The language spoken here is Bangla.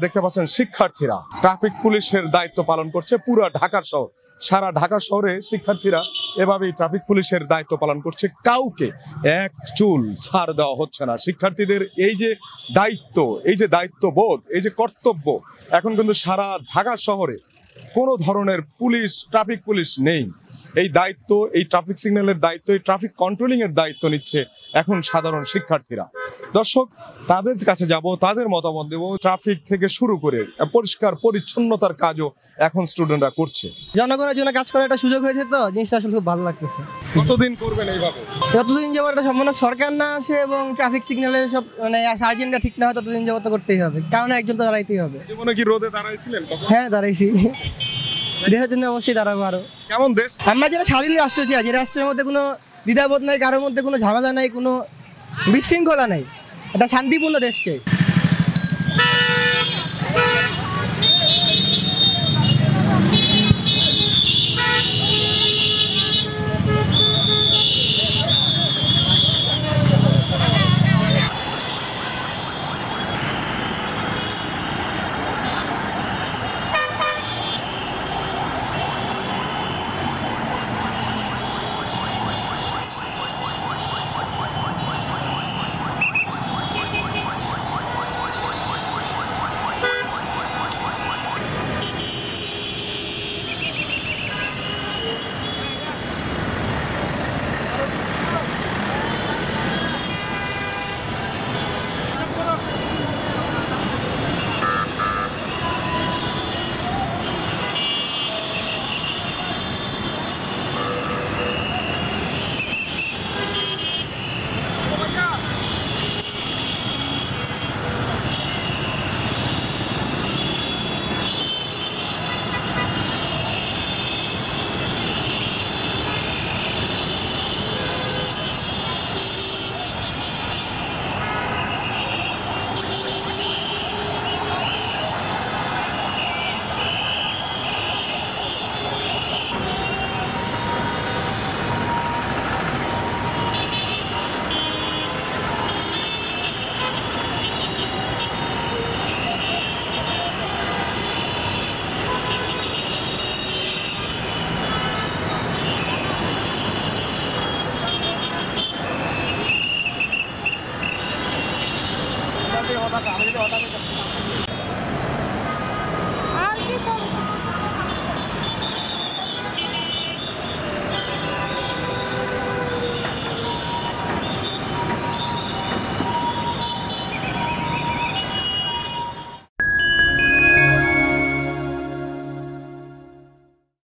দেখতে পাচ্ছেন শিক্ষার্থীরা ট্রাফিক পুলিশের দায়িত্ব পালন করছে পুরো ঢাকা শহর, সারা ঢাকা শহরে শিক্ষার্থীরা এভাবেই ট্রাফিক পুলিশের দায়িত্ব পালন করছে। কাউকে এক চুল ছাড় দেওয়া হচ্ছে না। শিক্ষার্থীদের এই যে দায়িত্ব, এই যে দায়িত্ববোধ, এই যে কর্তব্য, এখন কিন্তু সারা ঢাকা শহরে কোনো ধরনের পুলিশ, ট্রাফিক পুলিশ নেই। এই দায়িত্ব, এই ট্রাফিক সিগন্যালের দায়িত্ব, এই ট্রাফিক কন্ট্রোলিং এর দায়িত্ব নিচ্ছে এখন সাধারণ শিক্ষার্থীরা। দর্শক, তাদের কাছে যাব, তাদের মতামত দেব। ট্রাফিক থেকে শুরু করে পরিষ্কার পরিচ্ছন্নতার কাজও এখন স্টুডেন্টরা করছে। জনগণের জন্য কাজ করার একটা সুযোগ হয়েছে, তো জিনিসটা আসলে খুব ভালো লাগতেছে। কতদিন করবেন এইভাবে? যতদিন যাবত একটা সম্পূর্ণ সরকার না আসে এবং ট্রাফিক সিগন্যালের সব মানে সার্জেন্টটা ঠিক না হয় ততদিন যাবত করতেই হবে, কারণ একজন তো দাঁড়াইতেই হবে। জীবনে কি রোদে দাঁড়াইছিলেন? হ্যাঁ, দাঁড়াইছি। দেশের জন্য অবশ্যই দাঁড়াবো। আরো কেমন দেশ? আমরা যেটা স্বাধীন রাষ্ট্র চাই, যে রাষ্ট্রের মধ্যে কোনো দ্বিধাবোধ নাই, কারোর মধ্যে কোনো ঝামেলা নাই, কোনো বিশৃঙ্খলা নাই, একটা শান্তিপূর্ণ দেশ চাই।